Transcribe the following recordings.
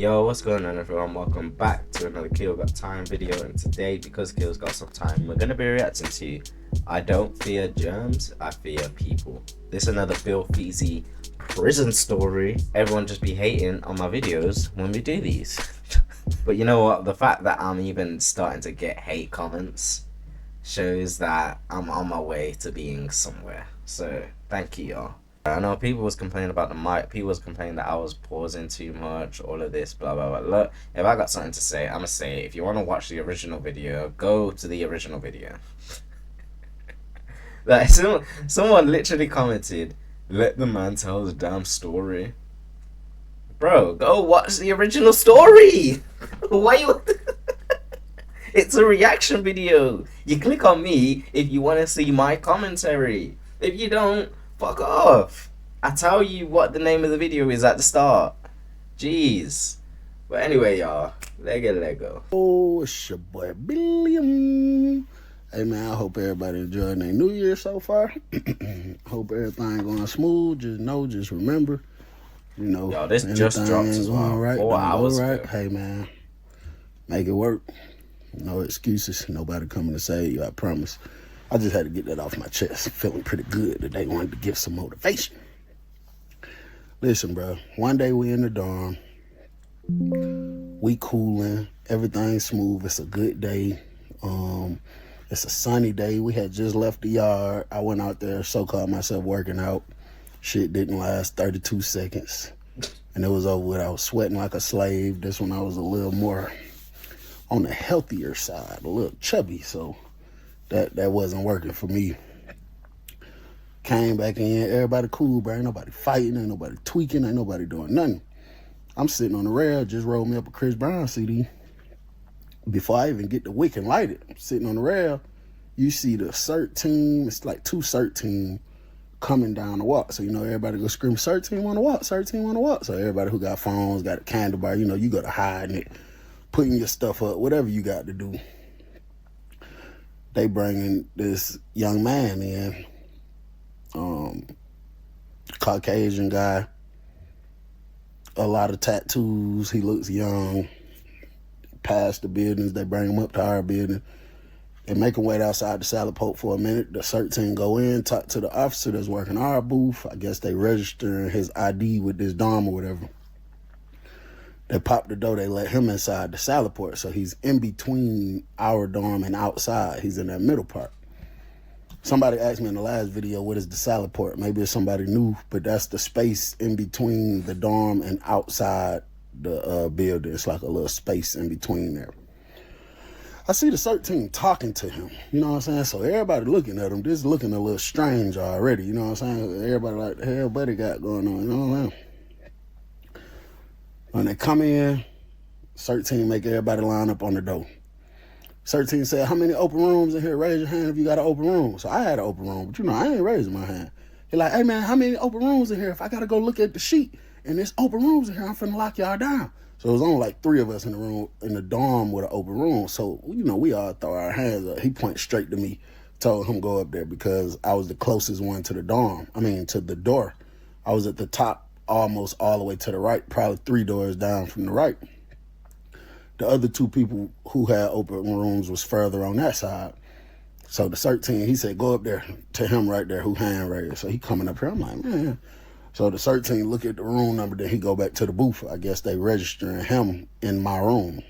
Yo, what's going on everyone? Welcome back to another Keelgottime video, and today, because Keel's got some time, we're going to be reacting to I Don't Fear Germs, I Fear People. This is another Bill Feezy prison story. Everyone just be hating on my videos when we do these. But you know what? The fact that I'm even starting to get hate comments shows that I'm on my way to being somewhere. So, thank you y'all. I know people was complaining about the mic. People was complaining that I was pausing too much. All of this, blah blah blah. Look, if I got something to say, I'ma say it. If you want to watch the original video, go to the original video. Like someone literally commented, "Let the man tell the damn story." Bro, go watch the original story. Why you? It's a reaction video. You click on me if you want to see my commentary. If you don't, fuck off. I tell you what the name of the video is at the start. Jeez. But anyway, y'all, Lego. Oh, it's your boy Billiam. Hey man, I hope everybody enjoying their New Year so far. Hope everything going smooth. Just remember, Yo, this just dropped as well. Right, 4 hours ago. Hey man, make it work. No excuses. Nobody coming to save you, I promise. I just had to get that off my chest. Feeling pretty good today. Wanted to give some motivation. Listen, bro. One day we in the dorm. We cooling. Everything's smooth. It's a good day. It's a sunny day. We had just left the yard. I went out there, so-called myself working out. Shit didn't last 32 seconds. And it was over with. I was sweating like a slave. This one I was a little more on the healthier side, a little chubby, so that wasn't working for me. Came back in, everybody cool, bro. Ain't nobody fighting, ain't nobody tweaking, ain't nobody doing nothing. I'm sitting on the rail, just rolled me up a Chris Brown CD. Before I even get the wick and light it, I'm sitting on the rail, you see the CERT team, it's like 2 CERT team coming down the walk. So, everybody go scream, CERT team on the walk, CERT team on the walk. So everybody who got phones, got a candle bar, you go to hiding it, putting your stuff up, whatever you got to do. They bringing this young man in, Caucasian guy, a lot of tattoos. He looks young. Past the buildings, they bring him up to our building. They make him wait outside the salad poke for a minute. The CERT team go in, talk to the officer that's working our booth. I guess they registering his ID with this dorm or whatever. They pop the door, they let him inside the salad port. So he's in between our dorm and outside. He's in that middle part. Somebody asked me in the last video, what is the salad port? Maybe it's somebody new, but that's the space in between the dorm and outside the building. It's like a little space in between there. I see the CERT team talking to him, you know what I'm saying? So everybody looking at him, just looking a little strange already, you know what I'm saying? Everybody like, the hell buddy got going on, you know what I'm saying? When they come in, CERT team make everybody line up on the door. CERT team said, how many open rooms in here? Raise your hand if you got an open room. So I had an open room, but I ain't raising my hand. He like, hey man, how many open rooms in here? If I got to go look at the sheet and there's open rooms in here, I'm finna lock y'all down. So it was only like 3 of us in the room, in the dorm with an open room. So, we all throw our hands up. He pointed straight to me, told him go up there because I was the closest one to the dorm. To the door. I was at the top, almost all the way to the right, probably 3 doors down from the right. The other 2 people who had open rooms was further on that side. So the CERT team, he said, go up there to him right there who hand raised. So he coming up here. I'm like, man. So the CERT team look at the room number, then he go back to the booth. I guess they registering him in my room.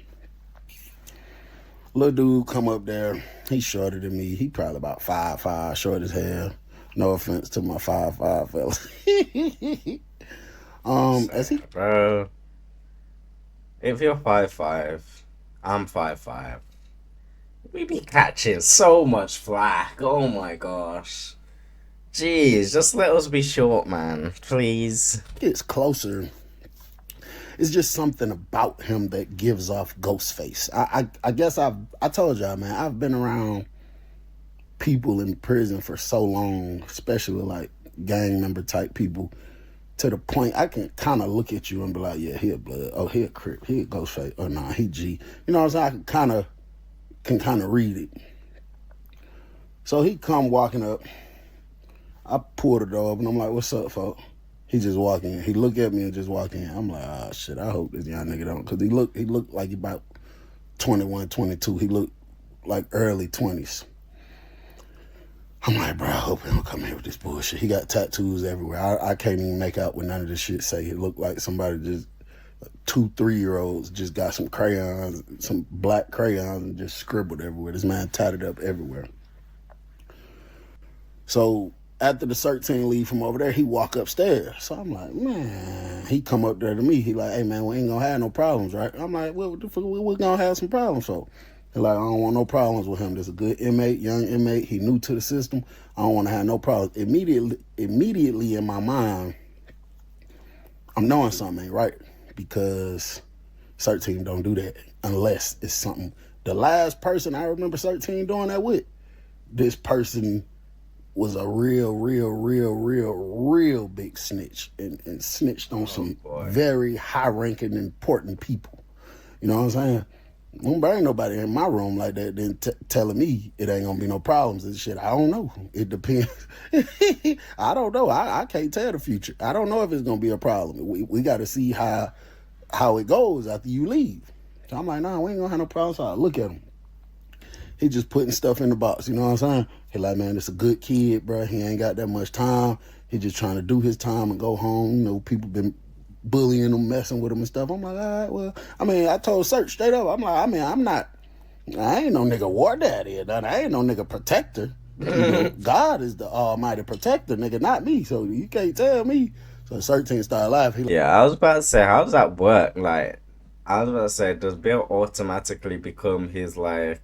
Little dude come up there. He's shorter than me. He probably about 5'5", short as hell. No offense to my 5'5" fellas. Bro, if you're 5'5", I'm 5'5". We be catching so much flack. Oh my gosh. Jeez, just let us be short, man. Please. It's closer. It's just something about him that gives off ghost face. I guess I told y'all, man, I've been around people in prison for so long, especially like gang member type people, to the point I can kind of look at you and be like, yeah, he a blood. Oh, he a crip. He a ghost face. Oh, nah, he G. You know what I'm saying? I can kind of read it. So he come walking up. I pulled the door up and I'm like, what's up, folks? He just walk in. He look at me and just walk in. I'm like, ah, shit, I hope this young nigga don't. Because he looked like he about 21, 22. He looked like early 20s. I'm like, bro, I hope he don't come here with this bullshit. He got tattoos everywhere. I can't even make out what none of this shit say. It looked like somebody just, 2-3-year-olds just got some crayons, some black crayons, and just scribbled everywhere. This man tatted up everywhere. So after the search team leave from over there, he walk upstairs. So I'm like, man, he come up there to me. He like, hey man, we ain't gonna have no problems, right? I'm like, well, what the fuck, we gonna have some problems for? He like, I don't want no problems with him. This a good inmate, young inmate. He new to the system. I don't want to have no problems. Immediately in my mind, I'm knowing something ain't right, because search team don't do that unless it's something. The last person I remember search team doing that with, this person was a real big snitch and snitched on some very high-ranking, important people. You know what I'm saying? Don't bring nobody in my room like that then telling me it ain't gonna be no problems and shit. I don't know. It depends. I don't know. I can't tell the future. I don't know if it's gonna be a problem. We got to see how it goes after you leave. So I'm like, nah, we ain't gonna have no problems. So I look at him. He just putting stuff in the box. You know what I'm saying? He like, man, this a good kid, bro. He ain't got that much time. He just trying to do his time and go home. You know, people been bullying him, messing with him and stuff. I'm like, all right, well, I mean, I told Search straight up. I'm like, I mean, I ain't no nigga war daddy or nothing. I ain't no nigga protector. You know, God is the almighty protector, nigga, not me. So you can't tell me. So Search team started laughing. Yeah, I was about to say, how does that work? Like, I was about to say, does Bill automatically become his, like,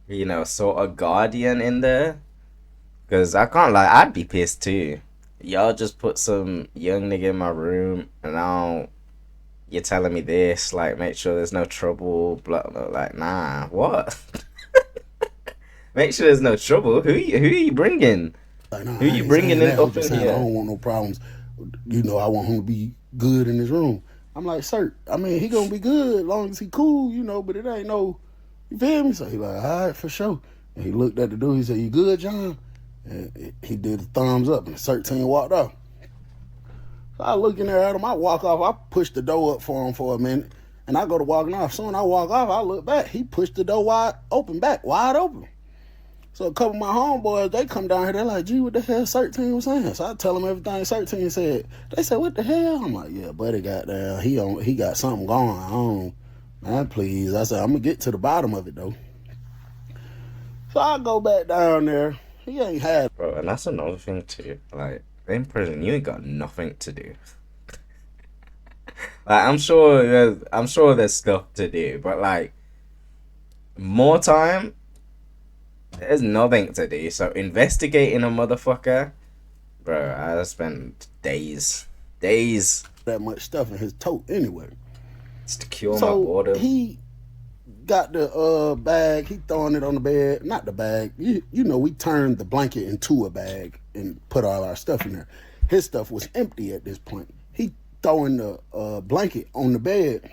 you know, sort of guardian in there? Because I can't lie, I'd be pissed too. Y'all just put some young nigga in my room, and now you're telling me this, like, make sure there's no trouble, blah, blah, like, nah, what? Make sure there's no trouble. Who are you bringing? Like, nah, who you bringing in up in here? I don't want no problems. You know, I want him to be good in his room. I'm like, sir, I mean, he gonna be good as long as he cool, you know, but it ain't no, you feel me? So he like, all right, for sure. And he looked at the dude, he said, you good, John? And he did a thumbs up, and the search team walked off. So I look in there at him, I walk off, I push the door up for him for a minute, and I go to walking off. Soon I walk off, I look back, he pushed the door wide open. So a couple of my homeboys, they come down here, they're like, gee, what the hell search team was saying? So I tell them everything search team said. They said, what the hell? I'm like, yeah, buddy got down, he got something going on. Man, please. I said, I'm gonna get to the bottom of it though. So I go back down there. He ain't had, bro, and that's another thing too. Like, in prison, you ain't got nothing to do. Like, I'm sure there's stuff to do, but like, more time, there's nothing to do. So investigating a motherfucker, bro, I spent days that much stuff in his tote anyway. It's to cure my boredom. He got the bag, he throwing it on the bed. Not the bag. You know, we turned the blanket into a bag and put all our stuff in there. His stuff was empty at this point. He throwing the blanket on the bed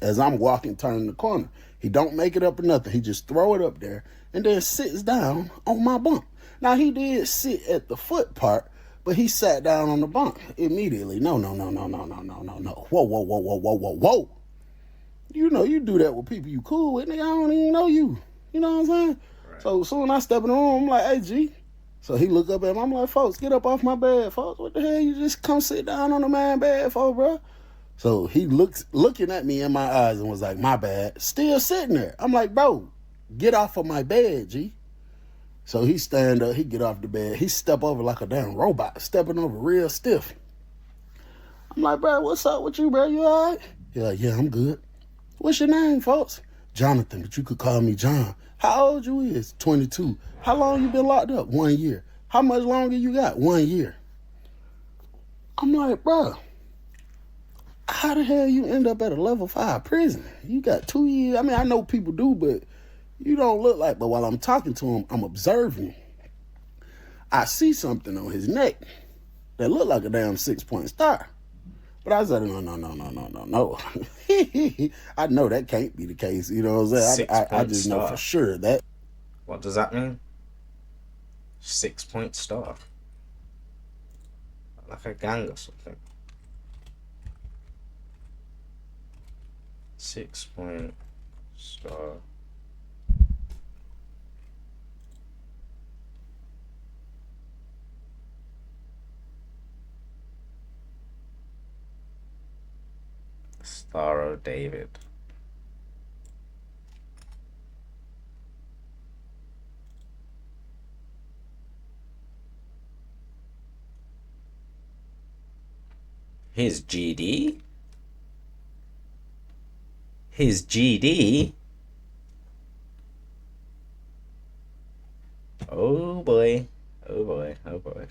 as I'm walking, turning the corner. He don't make it up or nothing. He just throw it up there and then sits down on my bunk. Now, he did sit at the foot part, but he sat down on the bunk immediately. No. Whoa. You know, you do that with people you cool with, nigga, I don't even know you. You know what I'm saying? Right. So soon I step in the room, I'm like, hey, G. So he look up at me, I'm like, folks, get up off my bed, folks. What the hell you just come sit down on the man bed for, bro? So he looking at me in my eyes and was like, my bad. Still sitting there. I'm like, bro, get off of my bed, G. So he stand up, he get off the bed. He step over like a damn robot, stepping over real stiff. I'm like, bro, what's up with you, bro? You all right? He like, yeah, I'm good. What's your name, folks? Jonathan, but you could call me John. How old you is? 22. How long you been locked up? 1 year. How much longer you got? 1 year. I'm like, bro, how the hell you end up at a level 5 prison? You got 2 years. I mean, I know people do, but you don't look like, but while I'm talking to him, I'm observing. I see something on his neck that looked like a damn 6-point star. But I said, no. I know that can't be the case. You know what I'm saying? I just know for sure that. What does that mean? 6-point star. like a gang or something. 6-point star. Star of David. His GD? His GD? Oh boy. Oh boy. Oh boy.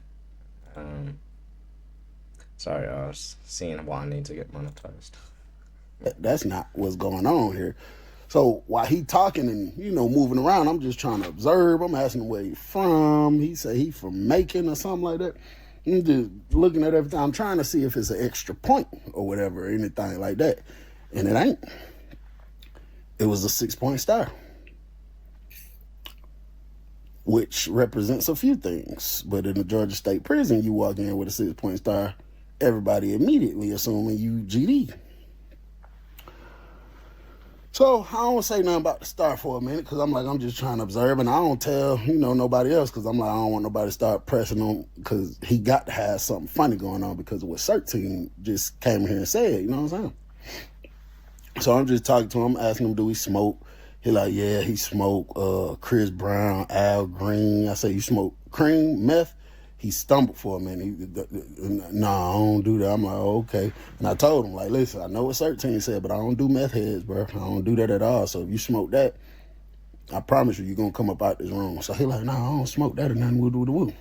Sorry, I was seeing why I need to get monetized. That's not what's going on here. So while he talking and, moving around, I'm just trying to observe. I'm asking him where he from. He said he from Macon or something like that. I'm just looking at everything. I'm trying to see if it's an extra point or whatever, or anything like that. And it ain't. It was a 6-point star, which represents a few things. But in the Georgia State Prison, you walk in with a 6-point star, everybody immediately assuming you GD. So I don't say nothing about the star for a minute because I'm just trying to observe, and I don't tell, nobody else because I don't want nobody to start pressing on because he got to have something funny going on because of what CERT team just came here and said, you know what I'm saying? So I'm just talking to him, asking him, do he smoke? He like, yeah, he smoke Chris Brown, Al Green. I say, you smoke cream, meth? He stumbled for a minute. Nah, I don't do that. I'm like, oh, okay. And I told him, like, listen, I know what CERT team said, but I don't do meth heads, bro. I don't do that at all. So if you smoke that, I promise you're going to come up out this room. So he like, nah, I don't smoke that or nothing. Woo.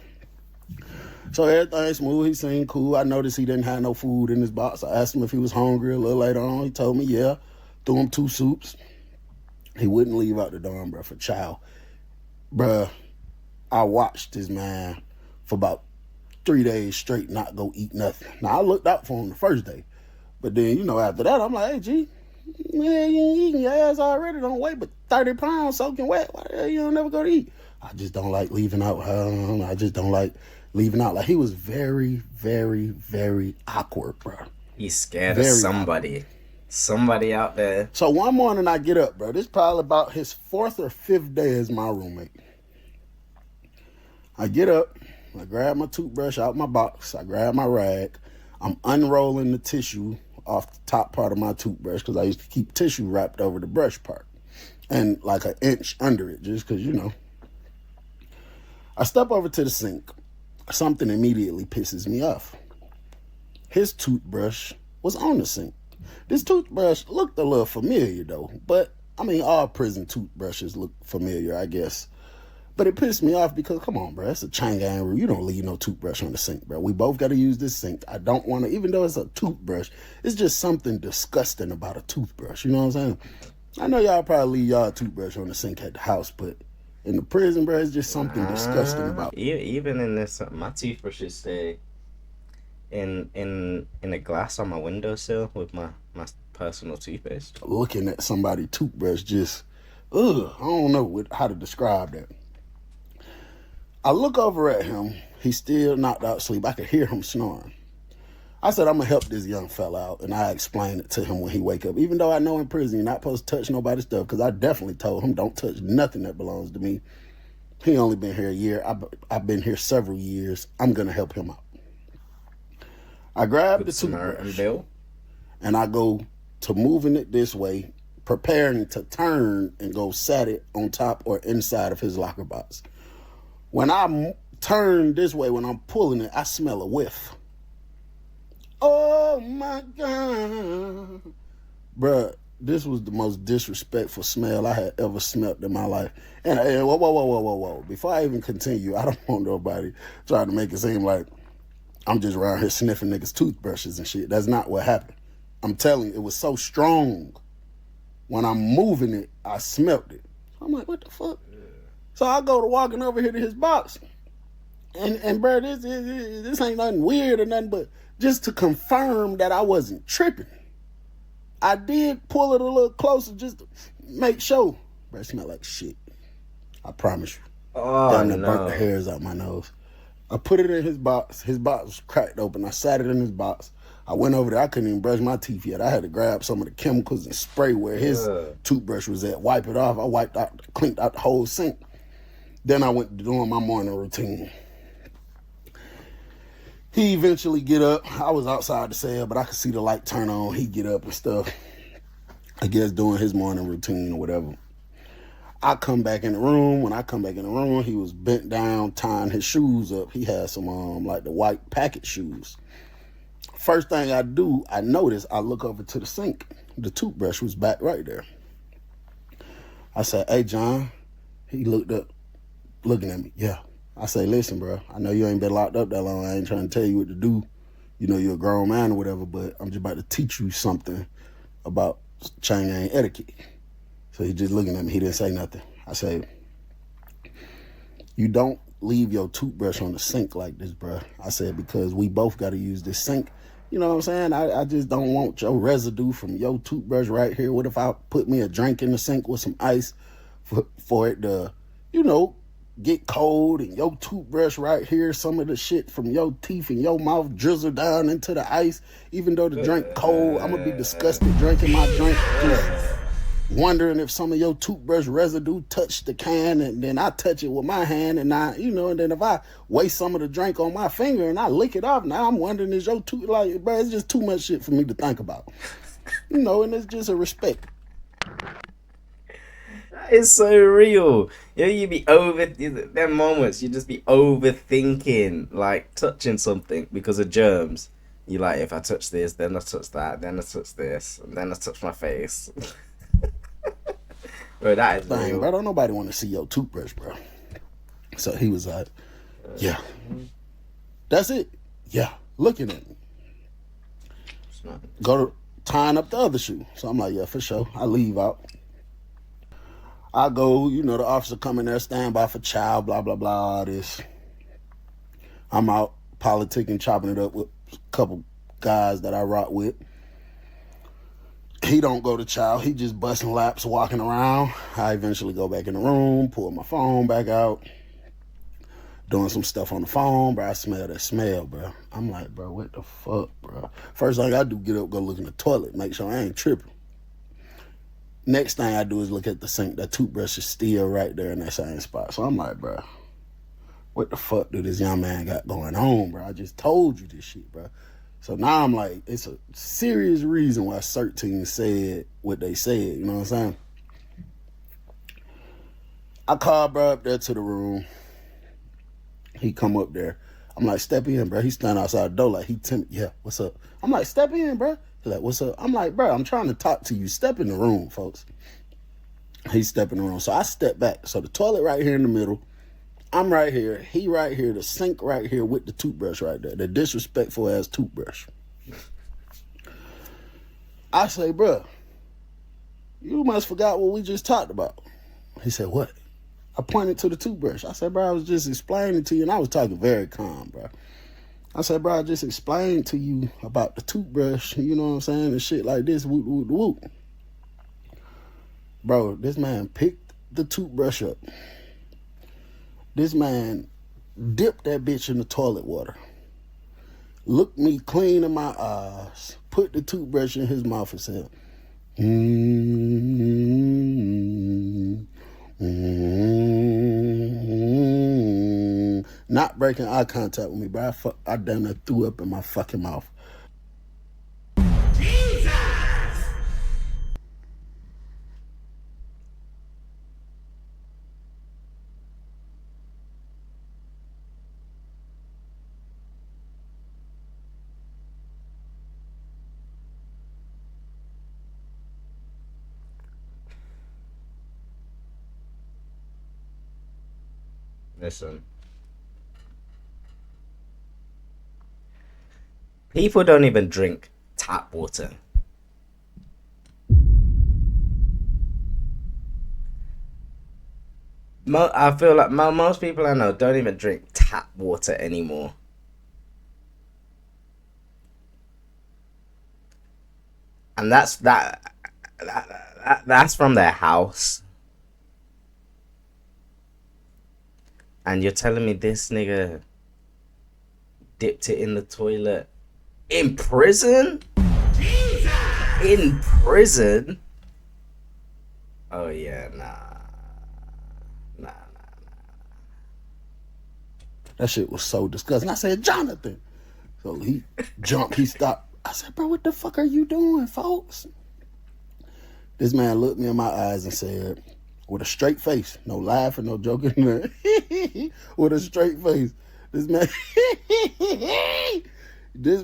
So everything smooth. He seemed cool. I noticed he didn't have no food in his box. I asked him if he was hungry a little later on. He told me, yeah. Threw him 2 soups. He wouldn't leave out the dorm, bro, for chow. Bruh, I watched this man for about 3 days straight not go eat nothing. Now, I looked out for him the first day. But then, after that, I'm like, hey, G, man, you ain't eating your ass already. Don't weigh but 30 pounds soaking wet. Why the hell you don't never go to eat? I just don't like leaving out. I just don't like leaving out. Like, he was very, very, very awkward, bro. He's scared of somebody. Awkward. Somebody out there. So one morning I get up, bro. This is probably about his 4th or 5th day as my roommate. I get up. I grab my toothbrush out my box. I grab my rag. I'm unrolling the tissue off the top part of my toothbrush because I used to keep tissue wrapped over the brush part and like an inch under it just because, I step over to the sink. Something immediately pisses me off. His toothbrush was on the sink. This toothbrush looked a little familiar, though. But, all prison toothbrushes look familiar, I guess. But it pissed me off because, come on, bro, it's a chain gang rule. You don't leave no toothbrush on the sink, bro. We both got to use this sink. I don't want to, even though it's a toothbrush, it's just something disgusting about a toothbrush. You know what I'm saying? I know y'all probably leave y'all toothbrush on the sink at the house, but in the prison, bro, it's just something disgusting about it. Even in this, my toothbrushes stay in a glass on my windowsill with my personal toothpaste. Looking at somebody's toothbrush just, I don't know how to describe that. I look over at him. He's still knocked out asleep. I could hear him snoring. I said, I'm going to help this young fella out, and I explained it to him when he wake up. Even though I know in prison you're not supposed to touch nobody's stuff, because I definitely told him don't touch nothing that belongs to me. He only been here a year. I've been here several years. I'm going to help him out. I grab the toothbrush, and I go to moving it this way, preparing to turn and go sat it on top or inside of his locker box. When I turn this way, when I'm pulling it, I smell a whiff. Oh, my God. Bruh, this was the most disrespectful smell I had ever smelled in my life. And whoa. Before I even continue, I don't want nobody trying to make it seem like I'm just around here sniffing niggas' toothbrushes and shit. That's not what happened. I'm telling you, it was so strong. When I'm moving it, I smelled it. I'm like, what the fuck? So I go to walking over here to his box. And bro, this ain't nothing weird or nothing, but just to confirm that I wasn't tripping. I did pull it a little closer just to make sure. Bro, it smelled like shit. I promise you. Oh, Damn, that burnt the hairs out my nose. I put it in his box. His box was cracked open. I sat it in his box. I went over there. I couldn't even brush my teeth yet. I had to grab some of the chemicals and spray where his toothbrush was at. Wipe it off. I wiped out, cleaned out the whole sink. Then I went to doing my morning routine. He eventually get up. I was outside the cell, but I could see the light turn on. He get up and stuff. I guess doing his morning routine or whatever. I come back in the room. When I come back in the room, he was bent down, tying his shoes up. He had some like the white packet shoes. First thing I do, I notice, I look over to the sink. The toothbrush was back right there. I said, "Hey, John." He looked up, looking at me. "Yeah." I say, "Listen, bro, I know you ain't been locked up that long. I ain't trying to tell you what to do. You know, you're a grown man or whatever, but I'm just about to teach you something about chain gang etiquette." So he just looking at me. He didn't say nothing. I say, "You don't leave your toothbrush on the sink like this, bro." I said, "Because we both got to use this sink. You know what I'm saying? I just don't want your residue from your toothbrush right here. What if I put me a drink in the sink with some ice for it to, you know, get cold, and your toothbrush right here, some of the shit from your teeth and your mouth drizzle down into the ice, even though the drink cold, I'm gonna be disgusted drinking my drink, just wondering if some of your toothbrush residue touched the can, and then I touch it with my hand, and and then if I waste some of the drink on my finger and I lick it off, now I'm wondering, is your tooth, like, bro, it's just too much shit for me to think about. And it's just a respect. It's so real. You be over them moments. You just be overthinking, like touching something because of germs. You like, if I touch this, then I touch that, then I touch this, and then I touch my face. Bro, that is Dang, real. bro, don't nobody want to see your toothbrush, bro. So he was like, "Yeah, that's it. Yeah, looking at me. Go to tying up the other shoe." So I'm like, "Yeah, for sure." I leave out. I go, the officer come in there, stand by for child, blah, blah, blah, all this. I'm out politicking, chopping it up with a couple guys that I rock with. He don't go to child. He just busting laps, walking around. I eventually go back in the room, pull my phone back out, doing some stuff on the phone, bro. I smell that smell, bro. I'm like, bro, what the fuck, bro? First thing I do, get up, go look in the toilet, make sure I ain't tripping. Next thing I do is look at the sink. That toothbrush is still right there in that same spot. So I'm like, bro, what the fuck do this young man got going on, bro? I just told you this shit, bro. So now I'm like, it's a serious reason why 13 said what they said. You know what I'm saying? I called bro up there to the room. He come up there. I'm like, "Step in, bro." He stand outside the door like he timid. "Yeah, what's up?" I'm like, "Step in, bro." He like, "What's up?" I'm like, "Bro, I'm trying to talk to you. Step in the room, folks." He step in the room. So I step back. So the toilet right here in the middle. I'm right here. He right here. The sink right here with the toothbrush right there. The disrespectful ass toothbrush. I say, "Bro, you must forgot what we just talked about." He said, "What?" I pointed to the toothbrush. I said, "Bro, I was just explaining to you," and I was talking very calm, bro. I said, "Bro, I just explained to you about the toothbrush, you know what I'm saying, and shit like this, whoop, whoop, whoop." Bro, this man picked the toothbrush up. This man dipped that bitch in the toilet water, looked me clean in my eyes, put the toothbrush in his mouth and said, "Mm-hmm. Mm-hmm." Not breaking eye contact with me, bro. I damn near threw up in my fucking mouth. Jesus! Listen. People don't even drink tap water. I feel like most people I know don't even drink tap water anymore. And that's from their house. And you're telling me this nigga dipped it in the toilet. In prison? Jesus! In prison? Oh yeah, nah. That shit was so disgusting. I said, Jonathan. So he jumped, he stopped. I said, bro, what the fuck are you doing, folks? This man looked me in my eyes and said, with a straight face, no laughing, no joking, with a straight face, this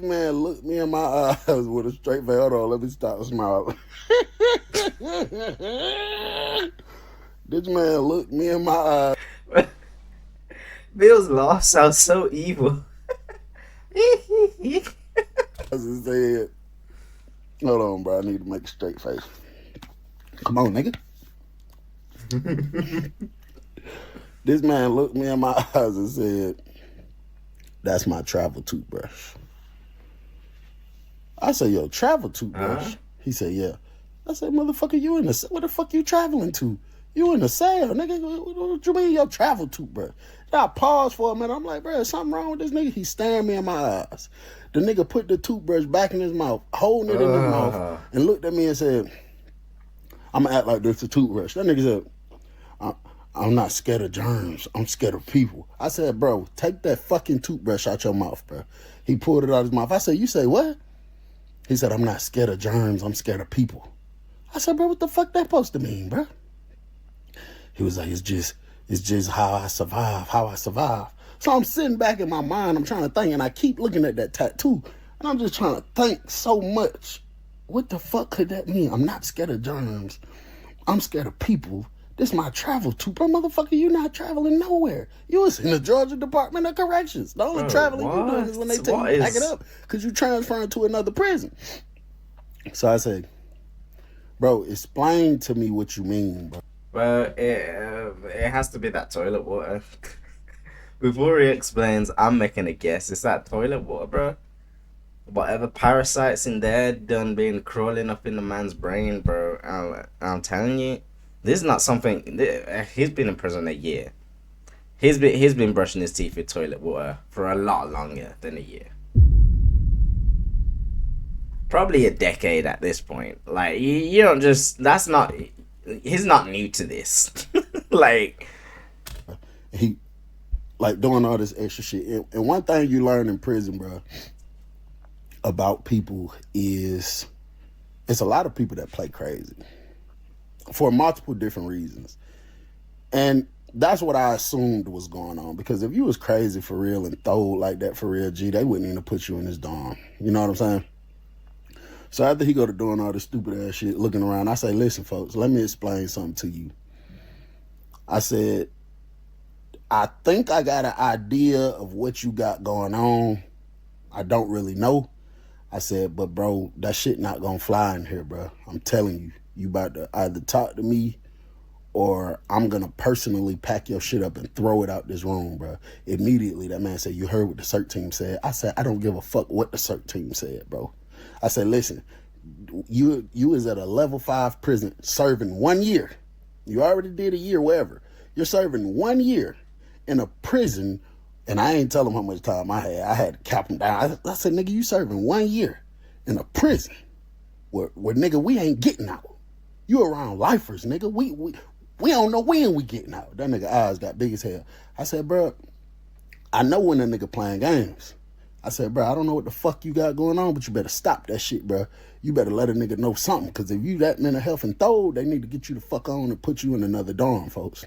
man looked me in my eyes with a straight face. Hold on, let me stop smiling. This man looked me in my eyes. Bill's laugh sounds so evil. I said, hold on, bro, I need to make a straight face. Come on, nigga. This man looked me in my eyes and said, that's my travel toothbrush. I said, yo, travel toothbrush? He said, yeah. I said, motherfucker, you in the, where the fuck you traveling to? You in the sale, nigga. What you mean your travel toothbrush? I paused for a minute. I'm like, bro, is something wrong with this nigga? He staring me in my eyes. The nigga put the toothbrush back in his mouth, holding it in his mouth, and looked at me and said, I'm going to act like this a toothbrush. That nigga said, I'm not scared of germs. I'm scared of people. I said, bro, take that fucking toothbrush out your mouth, bro. He pulled it out of his mouth. I said, you say what? He said, I'm not scared of germs. I'm scared of people. I said, bro, what the fuck that supposed to mean, bro? He was like, it's just how I survive. So I'm sitting back in my mind, I'm trying to think, and I keep looking at that tattoo, and I'm just trying to think so much. What the fuck could that mean? I'm not scared of germs. I'm scared of people. This my travel toothbrush. Motherfucker, you not traveling nowhere. You was in the Georgia Department of Corrections. The only traveling you doing is when they tell you to pack it up because you transferring to another prison. So I said, bro, explain to me what you mean, bro. Well, it has to be that toilet water. Before he explains, I'm making a guess. It's that toilet water, bro. Whatever parasites in there done been crawling up in the man's brain, bro. I'm telling you, this is not something. He's been in prison a year. He's been brushing his teeth with toilet water for a lot longer than a year. Probably a decade at this point. Like you don't just. That's not. He's not new to this. Like he, like doing all this extra shit. And one thing you learn in prison, bro, about people is it's a lot of people that play crazy for multiple different reasons. And that's what I assumed was going on, because if you was crazy for real and throwed like that for real, G, they wouldn't even put you in this dorm. You know what I'm saying? So after he go to doing all this stupid ass shit, looking around, I say, listen, folks, let me explain something to you. I said, I think I got an idea of what you got going on. I don't really know. I said, but bro, that shit not gonna fly in here, bro. I'm telling you, you about to either talk to me or I'm gonna personally pack your shit up and throw it out this room, bro. Immediately, that man said, you heard what the CERT team said. I said, I don't give a fuck what the CERT team said, bro. I said, listen, you is at a level 5 prison serving 1 year. You already did a year, wherever. You're serving 1 year in a prison, and I ain't tell him how much time I had. I had to cap him down. I said, nigga, you serving 1 year in a prison where nigga, we ain't getting out. You around lifers, nigga. We don't know when we getting out. That nigga eyes got big as hell. I said, bro, I know when a nigga playing games. I said, bro, I don't know what the fuck you got going on, but you better stop that shit, bro. You better let a nigga know something, because if you that mental health and throw, they need to get you the fuck on and put you in another dorm, folks.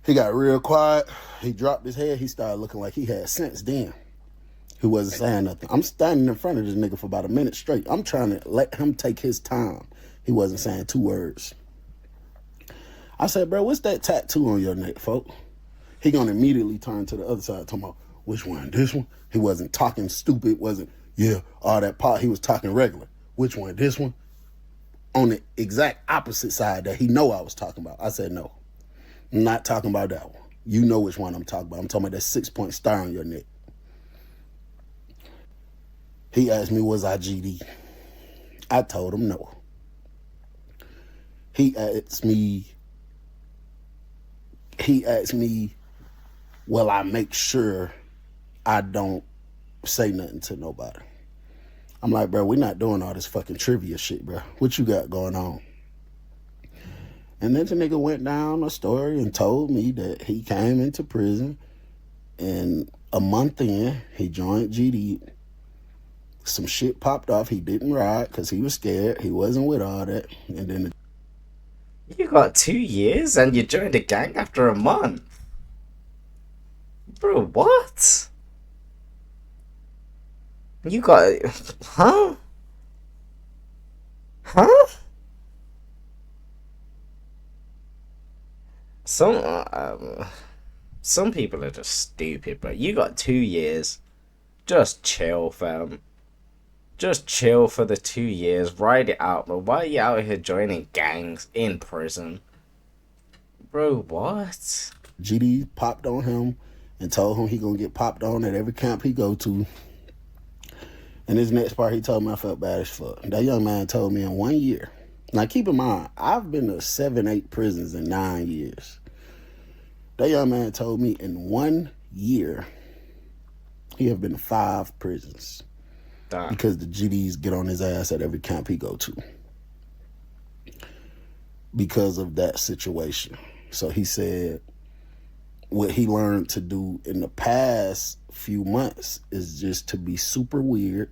He got real quiet. He dropped his head. He started looking like he had sense then. He wasn't saying nothing. I'm standing in front of this nigga for about a minute straight. I'm trying to let him take his time. He wasn't saying 2 words. I said, bro, what's that tattoo on your neck, folks? He gonna immediately turn to the other side, talking about, which one? This one? He wasn't talking stupid, wasn't, yeah, all that pot. He was talking regular. Which one? This one? On the exact opposite side that he know I was talking about. I said, no, I'm not talking about that one. You know which one I'm talking about. I'm talking about that 6-point star on your neck. He asked me, was I GD? I told him no. He asked me, will I make sure I don't say nothing to nobody. I'm like, bro, we not doing all this fucking trivia shit, bro. What you got going on? And then the nigga went down a story and told me that he came into prison and a month in, he joined GD. Some shit popped off. He didn't ride because he was scared. He wasn't with all that. And then You got 2 years and you joined a gang after a month? Bro, what? You got... Huh? Huh? Some people are just stupid, bro. You got 2 years. Just chill, fam. Just chill for the 2 years. Ride it out, bro. Why are you out here joining gangs in prison? Bro, what? GD popped on him and told him he gonna get popped on at every camp he go to. And this next part, he told me I felt bad as fuck. That young man told me in 1 year. Now, keep in mind, I've been to 7, 8 prisons in 9 years. That young man told me in 1 year, he have been to 5 prisons. Damn. Because the GDs get on his ass at every camp he go to. Because of that situation. So he said what he learned to do in the past few months is just to be super weird,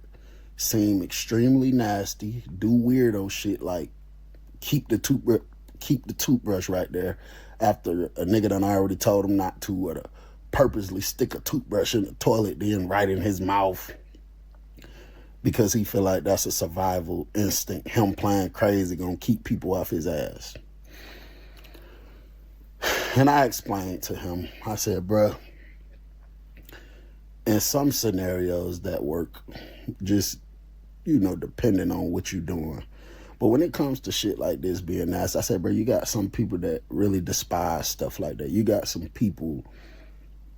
seem extremely nasty, do weirdo shit like keep the toothbrush right there after a nigga done already told him not to, or to purposely stick a toothbrush in the toilet then right in his mouth because he feel like that's a survival instinct. Him playing crazy gonna keep people off his ass. And I explained to him, I said, bruh, in some scenarios that work, just, depending on what you're doing. But when it comes to shit like this being nasty, I said, bro, you got some people that really despise stuff like that. You got some people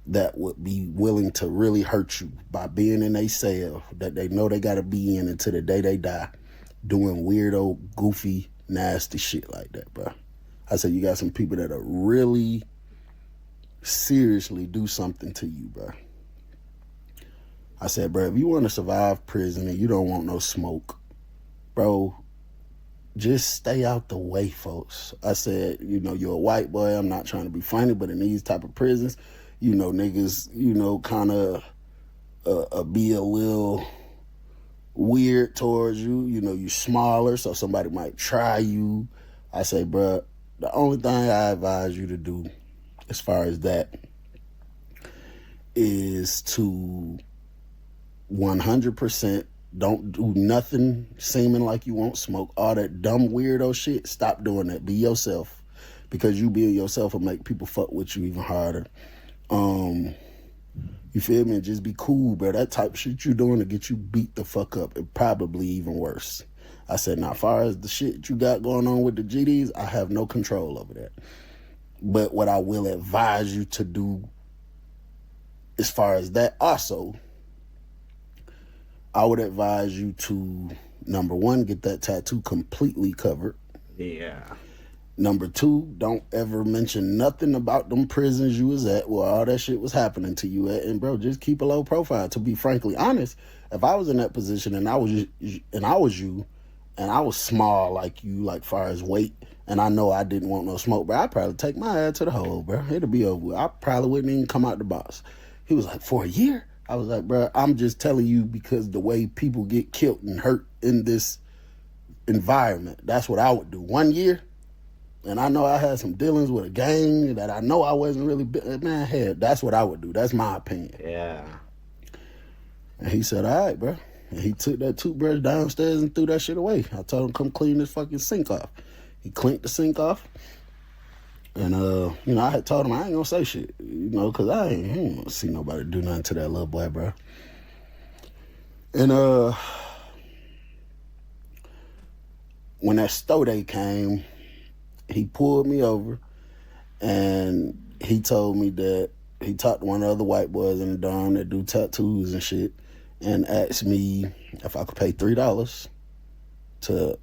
that would be willing to really hurt you by being in a cell that they know they got to be in until the day they die, doing weirdo, goofy, nasty shit like that, bro. I said, you got some people that'll really seriously do something to you, bro. I said, bro, if you want to survive prison and you don't want no smoke, bro, just stay out the way, folks. I said, you're a white boy. I'm not trying to be funny, but in these type of prisons, niggas, kind of be a little weird towards you. You're smaller, so somebody might try you. I say, bro, the only thing I advise you to do as far as that is to 100% don't do nothing seeming like you won't smoke. All that dumb weirdo shit, stop doing that. Be yourself. Because you being yourself will make people fuck with you even harder. You feel me? And just be cool, bro. That type of shit you doing to get you beat the fuck up, and probably even worse. I said, now, as far as the shit you got going on with the GDs, I have no control over that. But what I will advise you to do as far as that also, I would advise you to, number 1, get that tattoo completely covered. Yeah. Number 2, don't ever mention nothing about them prisons you was at where all that shit was happening to you at. And bro, just keep a low profile. To be frankly honest, if I was in that position and I was you and I was small like you, like far as weight, and I know I didn't want no smoke, bro, I'd probably take my ass to the hole, bro. It'll be over with. I probably wouldn't even come out the box. He was like, for a year? I was like, bro, I'm just telling you because the way people get killed and hurt in this environment, that's what I would do. 1 year? And I know I had some dealings with a gang that I know I wasn't really, man, hell, that's what I would do. That's my opinion. Yeah. And he said, all right, bro. And he took that toothbrush downstairs and threw that shit away. I told him, come clean this fucking sink off. He cleaned the sink off. And, I had told him I ain't gonna say shit, because I ain't gonna see nobody do nothing to that little boy, bro. And, when that stow day came, he pulled me over and he told me that he talked to one of the other white boys in the dorm that do tattoos and shit and asked me if I could pay $3 to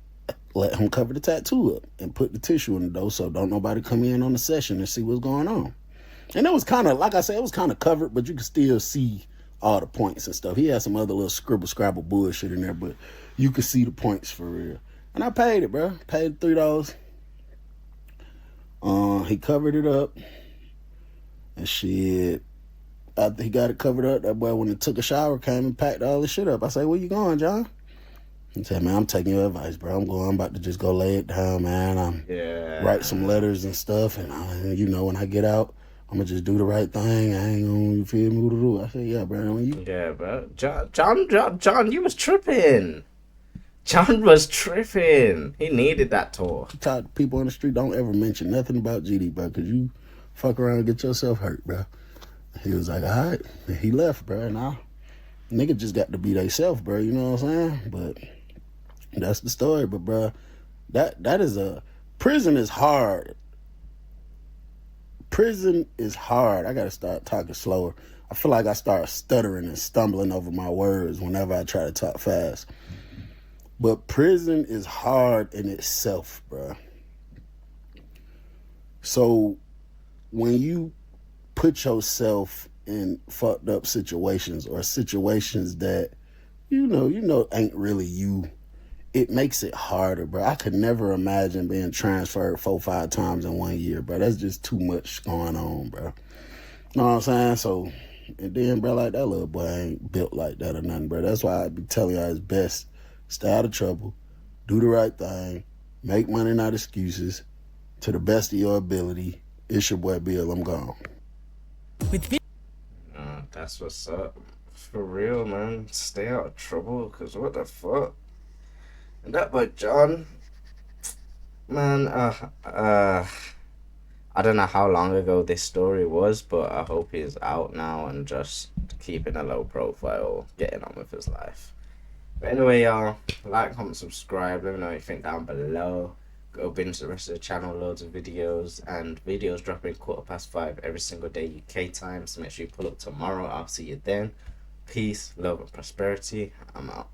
let him cover the tattoo up and put the tissue in the door so don't nobody come in on the session and see what's going on. And it was kind of, like I said, it was kind of covered, but you could still see all the points and stuff. He had some other little scribble scrabble bullshit in there, but you could see the points for real. And I paid it, bro. Paid $3. He covered it up. And shit, after he got it covered up, that boy, when he took a shower, came and packed all the shit up. I said, where you going, John? He said, man, I'm taking your advice, bro. I'm about to just go lay it down, man. Write some letters and stuff. And, when I get out, I'm going to just do the right thing. I ain't going to, you feel me? I said, yeah, bro. Yeah, bro. John, you was tripping. John was tripping. He needed that tour. I taught people on the street, don't ever mention nothing about GD, bro, because you fuck around and get yourself hurt, bro. He was like, all right. And he left, bro. Now, nigga just got to be theyself, bro. You know what I'm saying? But that's the story. But, bro, that is prison is hard. Prison is hard. I got to start talking slower. I feel like I start stuttering and stumbling over my words whenever I try to talk fast. But prison is hard in itself, bro. So when you put yourself in fucked up situations or situations that, ain't really you, it makes it harder, bro. I could never imagine being transferred 4-5 times in 1 year, bro. That's just too much going on, bro. Know what I'm saying? So, and then, bro, like that little boy ain't built like that or nothing, bro. That's why I be telling y'all it's best. Stay out of trouble. Do the right thing. Make money, not excuses. To the best of your ability. It's your boy Bill. I'm gone. That's what's up. For real, man. Stay out of trouble, because what the fuck? And that boy John, man, I don't know how long ago this story was, but I hope he's out now and just keeping a low profile, getting on with his life. But anyway, y'all, like, comment, subscribe. Let me know what you think down below. Go binge the rest of the channel, loads of videos, and videos dropping 5:15 every single day UK time. So make sure you pull up tomorrow. I'll see you then. Peace, love, and prosperity. I'm out.